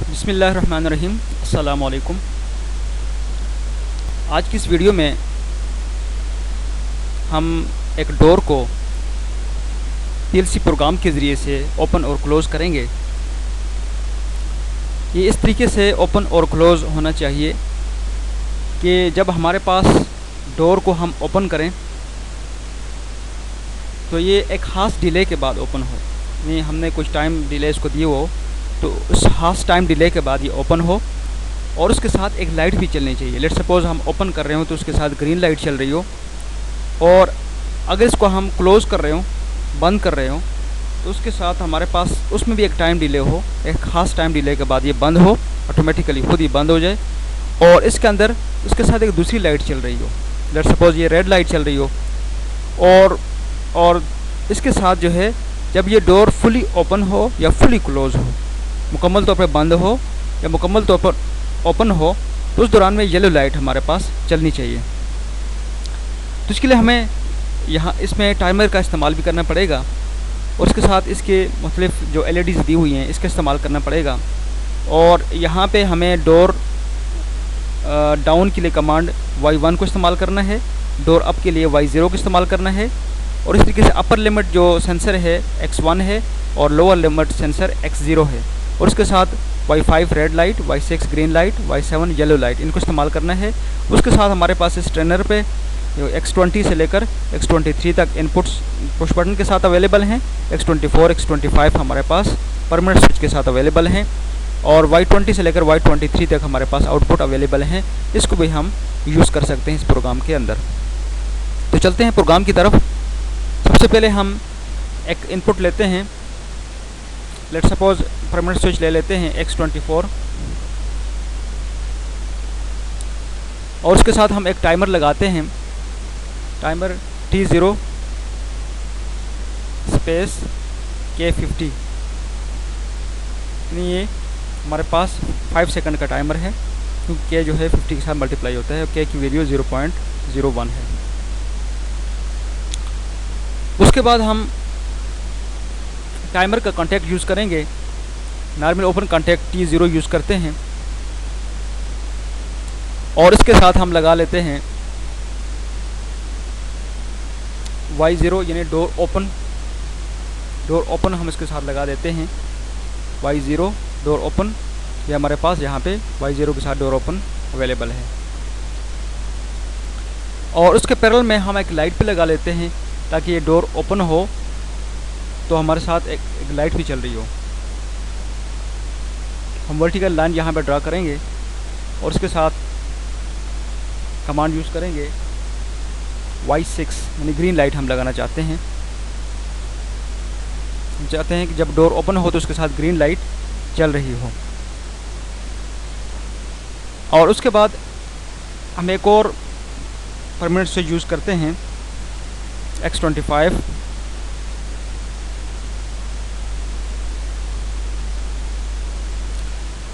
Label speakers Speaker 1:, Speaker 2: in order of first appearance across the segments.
Speaker 1: बिस्मिल्लाहिर्रहमानिर्रहीम। अस्सलाम वालेकुम। आज की इस वीडियो में हम एक डोर को पीएलसी प्रोग्राम के ज़रिए से ओपन और क्लोज़ करेंगे। ये इस तरीके से ओपन और क्लोज़ होना चाहिए कि जब हमारे पास डोर को हम ओपन करें तो ये एक ख़ास डिले के बाद ओपन हो। नहीं, हमने कुछ टाइम डिले इसको दिए हो तो उस ख़ास टाइम डिले के बाद ये ओपन हो और उसके साथ एक लाइट भी चलनी चाहिए। लेट्स सपोज़ हम ओपन कर रहे हो तो उसके साथ ग्रीन लाइट चल रही हो, और अगर इसको हम क्लोज़ कर रहे हो, बंद कर रहे हो, तो उसके साथ हमारे पास उसमें भी एक टाइम डिले हो। एक ख़ास टाइम डिले के बाद ये बंद हो, ऑटोमेटिकली खुद ही बंद हो जाए, और इसके अंदर उसके साथ एक दूसरी लाइट चल रही हो। लेट्स सपोज़ ये रेड लाइट चल रही हो, और इसके साथ जो है जब ये डोर फुली ओपन हो या फुली क्लोज़ हो, मुकम्मल तौर पर बंद हो या मुकम्मल तौर पर ओपन हो, तो उस दौरान में येलो लाइट हमारे पास चलनी चाहिए। तो इसके लिए हमें यहाँ इसमें टाइमर का इस्तेमाल भी करना पड़ेगा, और उसके साथ इसके मुख्तलिफ जो एलईडीज़ दी हुई हैं इसका इस्तेमाल करना पड़ेगा। और यहाँ पे हमें डोर डाउन के लिए कमांड Y1 को इस्तेमाल करना है, डोर अप के लिए Y0 को इस्तेमाल करना है, और इस तरीके से अपर लिमिट जो सेंसर है X1 है और लोअर लिमिट सेंसर X0 है, और उसके साथ Y5 red light, Y6 green light, Y7 yellow light, इनको इस्तेमाल करना है। उसके साथ हमारे पास इस ट्रेनर पे X20 से लेकर X23 तक इनपुट्स पुश बटन के साथ अवेलेबल हैं। X24 X25 हमारे पास परमानेंट स्विच के साथ अवेलेबल हैं, और Y20 से लेकर Y23 तक हमारे पास आउटपुट अवेलेबल हैं। इसको भी हम यूज़ कर सकते हैं इस प्रोग्राम के अंदर। तो चलते हैं प्रोग्राम की तरफ। सबसे पहले हम एक इनपुट लेते हैं। लेट्स सपोज परमानेंट स्विच ले लेते हैं X24, और उसके साथ हम एक टाइमर लगाते हैं। टाइमर T0 स्पेस K50, ये हमारे पास 5 सेकंड का टाइमर है, क्योंकि K जो है 50 के साथ मल्टीप्लाई होता है और K की वैल्यू 0.01 है। उसके बाद हम टाइमर का कॉन्टैक्ट यूज़ करेंगे। Normal open contact T0 use करते हैं, और इसके साथ हम लगा लेते हैं Y0 यानी डोर ओपन। डोर ओपन हम इसके साथ लगा देते हैं। Y0 डोर ओपन, ये हमारे पास यहाँ पे Y0 के साथ डोर ओपन अवेलेबल है। और उसके पैरेलल में हम एक लाइट भी लगा लेते हैं, ताकि ये डोर ओपन हो तो हमारे साथ एक लाइट भी चल रही हो। हम वर्टिकल लाइन यहाँ पे ड्रा करेंगे, और उसके साथ कमांड यूज़ करेंगे Y6 यानी ग्रीन लाइट हम लगाना चाहते हैं। हम चाहते हैं कि जब डोर ओपन हो तो उसके साथ ग्रीन लाइट चल रही हो। और उसके बाद हम एक और परमानेंट स्विच यूज़ करते हैं X25,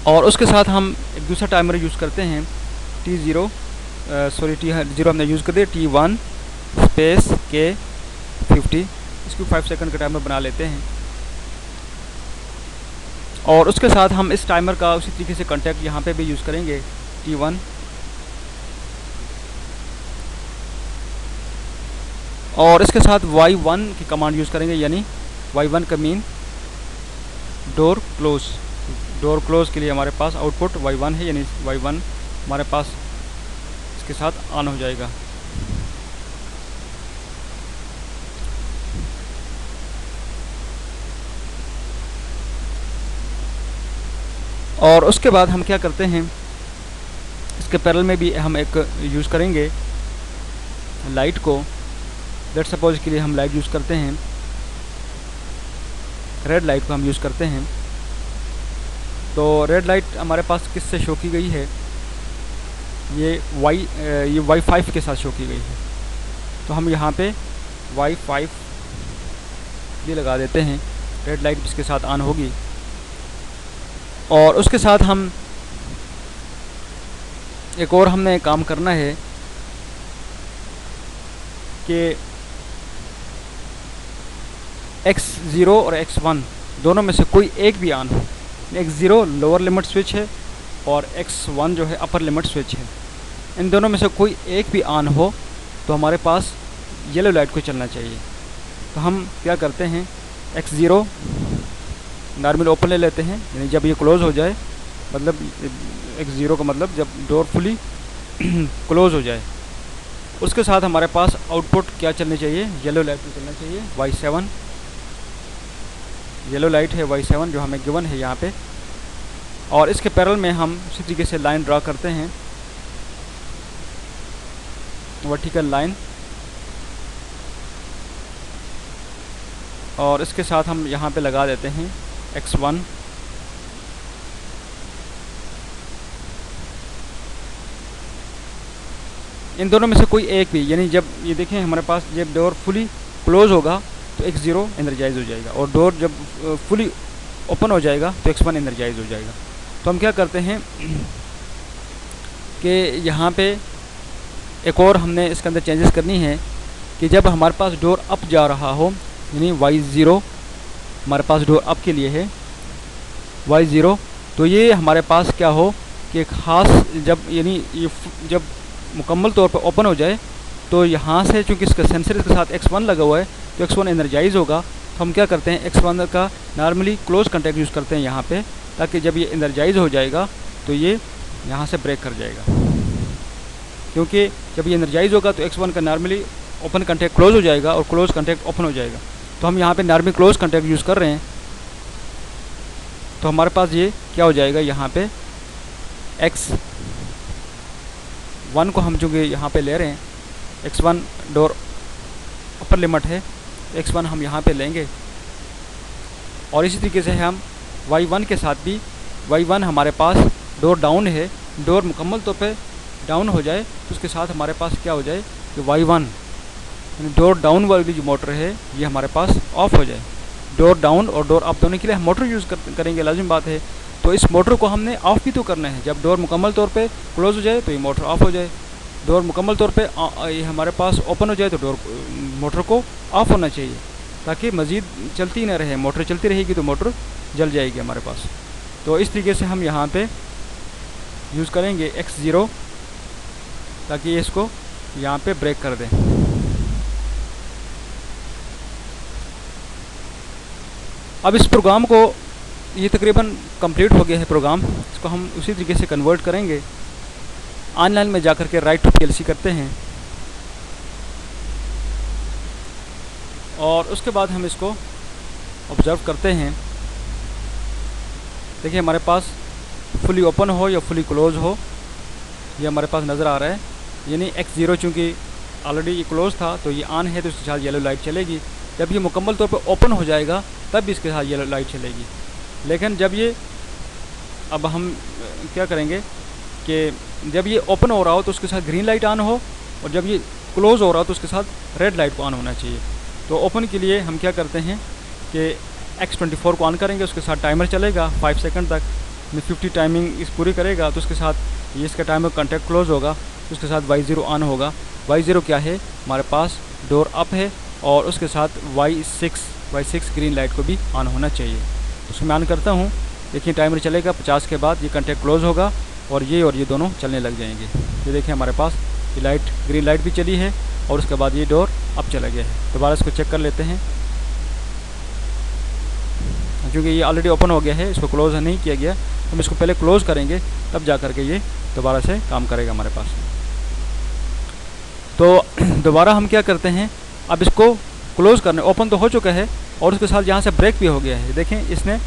Speaker 1: और उसके साथ हम एक दूसरा टाइमर यूज़ करते हैं T0 हमने यूज़ कर दिया, T1 स्पेस K50। इसको 5 सेकंड का टाइमर बना लेते हैं, और उसके साथ हम इस टाइमर का उसी तरीके से कॉन्टैक्ट यहाँ पे भी यूज़ करेंगे T1, और इसके साथ Y1 की कमांड यूज़ करेंगे, यानी Y1 का mean door close. Door close के लिए हमारे पास आउटपुट Y1 है, यानी Y1 हमारे पास इसके साथ ऑन हो जाएगा। और उसके बाद हम क्या करते हैं, इसके पैरेलल में भी हम एक यूज़ करेंगे लाइट को। लेट्स सपोज के लिए हम लाइट यूज़ करते हैं, रेड लाइट को हम यूज़ करते हैं। तो रेड लाइट हमारे पास किससे शो की गई है, ये Y5 के साथ शो की गई है। तो हम यहाँ पे Y5 भी लगा देते हैं, रेड लाइट इसके साथ ऑन होगी। और उसके साथ हम एक और हमने काम करना है कि X0 और X1 दोनों में से कोई एक भी ऑन हो। X0 लोअर लिमिट स्विच है और X1 जो है अपर लिमिट स्विच है। इन दोनों में से कोई एक भी ऑन हो तो हमारे पास येलो लाइट को चलना चाहिए। तो हम क्या करते हैं, X0 नॉर्मल ओपन ले लेते हैं, यानी जब ये क्लोज़ हो जाए, मतलब X0 का मतलब जब डोर फुली क्लोज़ हो जाए, उसके साथ हमारे पास आउटपुट क्या चलनी चाहिए, येलो लाइट को चलना चाहिए Y7। येलो लाइट है Y7 जो हमें गिवन है यहाँ पे, और इसके पैरेलल में हम उसी तरीके से लाइन ड्रा करते हैं, वर्टिकल लाइन, और इसके साथ हम यहाँ पे लगा देते हैं X1। इन दोनों में से कोई एक भी, यानी जब ये देखें हमारे पास जब डोर फुली क्लोज़ होगा तो X0 एनर्जाइज हो जाएगा, और डोर जब फुली ओपन हो जाएगा तो X1 एनर्जाइज हो जाएगा। तो हम क्या करते हैं कि यहाँ पे एक और हमने इसके अंदर चेंजेस करनी है कि जब हमारे पास डोर अप जा रहा हो, यानी Y0 हमारे पास डोर अप के लिए है Y0, तो ये हमारे पास क्या हो कि ख़ास जब यानी ये जब मुकम्मल तौर पर ओपन हो जाए तो यहाँ से चूँकि इसका सेंसर के साथ X1 लगा हुआ है तो X1 एनर्जाइज होगा। तो हम क्या करते हैं, X1 का नॉर्मली क्लोज कॉन्टैक्ट यूज़ करते हैं यहाँ पे, ताकि जब ये एनर्जाइज हो जाएगा तो ये यहाँ से ब्रेक कर जाएगा, क्योंकि जब ये एनर्जाइज होगा तो X1 का नॉर्मली ओपन कॉन्टैक्ट क्लोज हो जाएगा और क्लोज कॉन्टैक्ट ओपन हो जाएगा। तो हम यहाँ पे नॉर्मली क्लोज कॉन्टैक्ट यूज़ कर रहे हैं, तो हमारे पास ये क्या हो जाएगा, यहाँ पे X1 को हम चूँकि यहाँ पे ले रहे हैं, X1 डोर अपर लिमिट है, X1 हम यहाँ पे लेंगे, और इसी तरीके से हम Y1 के साथ भी, Y1 हमारे पास डोर डाउन है, डोर मुकम्मल तौर पे डाउन हो जाए तो उसके साथ हमारे पास क्या हो जाए कि Y1 यानी डोर डाउन वाली जो मोटर है ये हमारे पास ऑफ हो जाए। डोर डाउन और डोर अप दोनों के लिए हम मोटर यूज़ करेंगे, लाजिम बात है। तो इस मोटर को हमने ऑफ भी तो करना है, जब डोर मुकम्मल तौर पे क्लोज हो जाए तो ये मोटर ऑफ हो जाए, डोर मुकम्मल तौर पे ये हमारे पास ओपन हो जाए तो डोर मोटर को ऑफ होना चाहिए, ताकि मज़ीद चलती ना रहे। मोटर चलती रहेगी तो मोटर जल जाएगी हमारे पास। तो इस तरीके से हम यहाँ पे यूज़ करेंगे X0, ताकि ये इसको यहाँ पे ब्रेक कर दें। अब इस प्रोग्राम को, ये तकरीबन कंप्लीट हो गया है प्रोग्राम, इसको हम उसी तरीके से कन्वर्ट करेंगे। ऑनलाइन में जाकर के राइट टू PLC करते हैं, और उसके बाद हम इसको ऑब्ज़र्व करते हैं। देखिए हमारे पास फुली ओपन हो या फुली क्लोज हो, ये हमारे पास नज़र आ रहा है। यानी X0 चूँकि ऑलरेडी ये क्लोज था तो ये ऑन है, तो इसके साथ येलो लाइट चलेगी। जब ये मुकम्मल तौर पर ओपन हो जाएगा तब भी इसके साथ येलो लाइट चलेगी। लेकिन जब ये, अब हम क्या करेंगे कि जब ये ओपन हो रहा हो तो उसके साथ ग्रीन लाइट ऑन हो, और जब ये क्लोज़ हो रहा हो तो उसके साथ रेड लाइट को ऑन होना चाहिए। तो ओपन के लिए हम क्या करते हैं कि X24 को ऑन करेंगे, उसके साथ टाइमर चलेगा 5 सेकंड तक, 50 टाइमिंग इस पूरी करेगा तो उसके साथ ये इसका टाइमर कॉन्टैक्ट क्लोज़ होगा, उसके साथ Y0 ऑन होगा। Y0 क्या है, हमारे पास डोर अप है, और उसके साथ Y6 ग्रीन लाइट को भी ऑन होना चाहिए। उसको मैं ऑन करता हूँ, देखिए टाइमर चलेगा 50 के बाद ये कॉन्टैक्ट क्लोज़ होगा और ये दोनों चलने लग जाएंगे। ये देखिए हमारे पास ये लाइट, ग्रीन लाइट भी चली है, और उसके बाद ये डोर अप चला गया है। दोबारा इसको चेक कर लेते हैं, क्योंकि ये ऑलरेडी ओपन हो गया है, इसको क्लोज़ नहीं किया गया, तो हम इसको पहले क्लोज़ करेंगे तब जा कर के ये दोबारा से काम करेगा हमारे पास। तो दोबारा हम क्या करते हैं, अब इसको क्लोज़ करने, ओपन तो हो चुका है और उसके साथ यहाँ से ब्रेक भी हो गया है। देखें इसने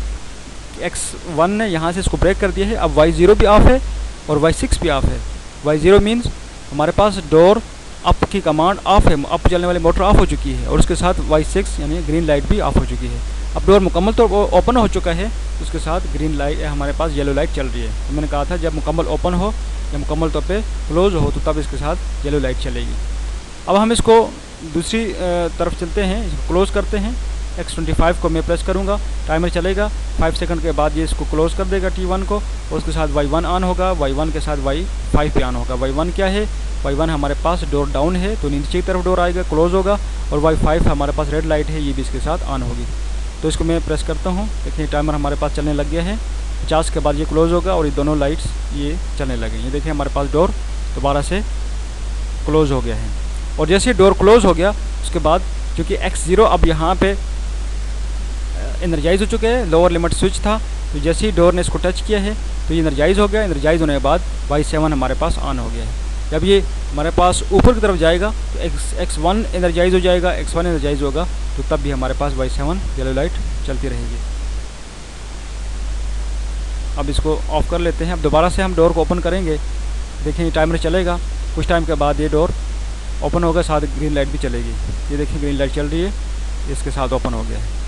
Speaker 1: X1 ने यहाँ से इसको ब्रेक कर दिया है। अब Y0 भी ऑफ है और Y6 भी ऑफ है। Y0 मीन्स हमारे पास डोर अप की कमांड ऑफ है, अप चलने वाली मोटर ऑफ हो चुकी है, और उसके साथ Y6 यानी ग्रीन लाइट भी ऑफ हो चुकी है। अब डोर मुकम्मल तो ओपन हो चुका है, उसके साथ ग्रीन लाइट, हमारे पास येलो लाइट चल रही है। तो मैंने कहा था जब मुकम्मल ओपन हो या मुकम्मल तौर पे क्लोज़ हो तो तब इसके साथ येलो लाइट चलेगी। अब हम इसको दूसरी तरफ चलते हैं, इसको क्लोज़ करते हैं। X25 को मैं प्रेस करूँगा, टाइमर चलेगा 5 सेकंड के बाद ये इसको क्लोज़ कर देगा T1 को, और उसके साथ Y1 ऑन होगा, Y1 के साथ Y5 पे ऑन होगा। Y1 क्या है, Y1 हमारे पास डोर डाउन है तो नीचे की तरफ डोर आएगा, क्लोज़ होगा, और Y5 हमारे पास रेड लाइट है, ये भी इसके साथ ऑन होगी। तो इसको मैं प्रेस करता हूँ, देखिए टाइमर हमारे पास चलने लग गया है। 50 के बाद ये क्लोज़ होगा और ये दोनों लाइट्स ये चलने लगे। ये देखिए हमारे पास डोर दोबारा से क्लोज़ हो गया है। और जैसे ही डोर क्लोज़ हो गया उसके बाद क्योंकि X0 अब यहाँ पे एनर्जाइज हो चुके हैं, लोअर लिमिट स्विच था, तो जैसे ही डोर ने इसको टच किया है तो ये एनर्जाइज हो गया। एनर्जाइज होने के बाद Y7 हमारे पास ऑन हो गया है। जब ये हमारे पास ऊपर की तरफ जाएगा तो X1 एनर्जाइज हो जाएगा, X1 एनर्जाइज होगा तो तब भी हमारे पास Y7 येलो लाइट चलती रहेगी। अब इसको ऑफ़ कर लेते हैं। अब दोबारा से हम डोर को ओपन करेंगे। देखें ये टाइमर चलेगा, कुछ टाइम के बाद ये डोर ओपन होगा, साथ ग्रीन लाइट भी चलेगी। ये देखिए ग्रीन लाइट चल रही है, इसके साथ ओपन हो गया है।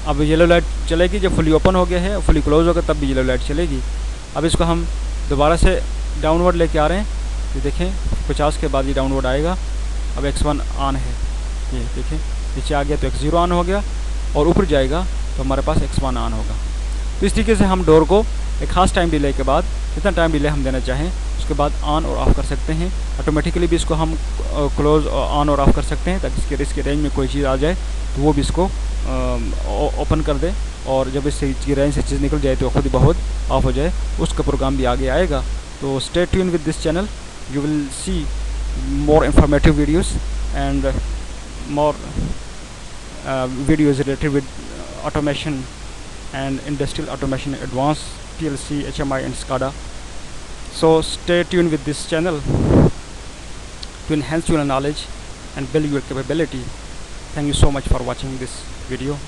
Speaker 1: अब येलो लाइट चलेगी जब फुली ओपन हो गया है, फुली क्लोज होगा तब भी येलो लाइट चलेगी। अब इसको हम दोबारा से डाउनवर्ड लेके आ रहे हैं। ये देखें 50 के बाद ये डाउनवर्ड आएगा। अब X1 ऑन है, ये देखें नीचे आ गया तो X0 ऑन हो गया और ऊपर जाएगा तो हमारे पास X1 ऑन होगा। तो इस तरीके से हम डोर को एक खास टाइम डिले के बाद जितना टाइम डिले हम देना चाहें उसके बाद ऑन और ऑफ़ कर सकते हैं। ऑटोमेटिकली भी इसको हम क्लोज़ ऑन और ऑफ़ कर सकते हैं ताकि इसके रिस्क रेंज में कोई चीज़ आ जाए तो वो भी इसको ओपन कर दे, और जब इस की रेंज से चीज़ निकल जाए तो खुद ही बहुत ऑफ हो जाए, उसका प्रोग्राम भी आगे आएगा। तो stay tune with this channel, you will see more informative videos and more videos related with automation and industrial automation, advanced PLC, HMI and SCADA. So stay tuned with this channel to enhance your knowledge and build your capability. Thank you so much for watching this video.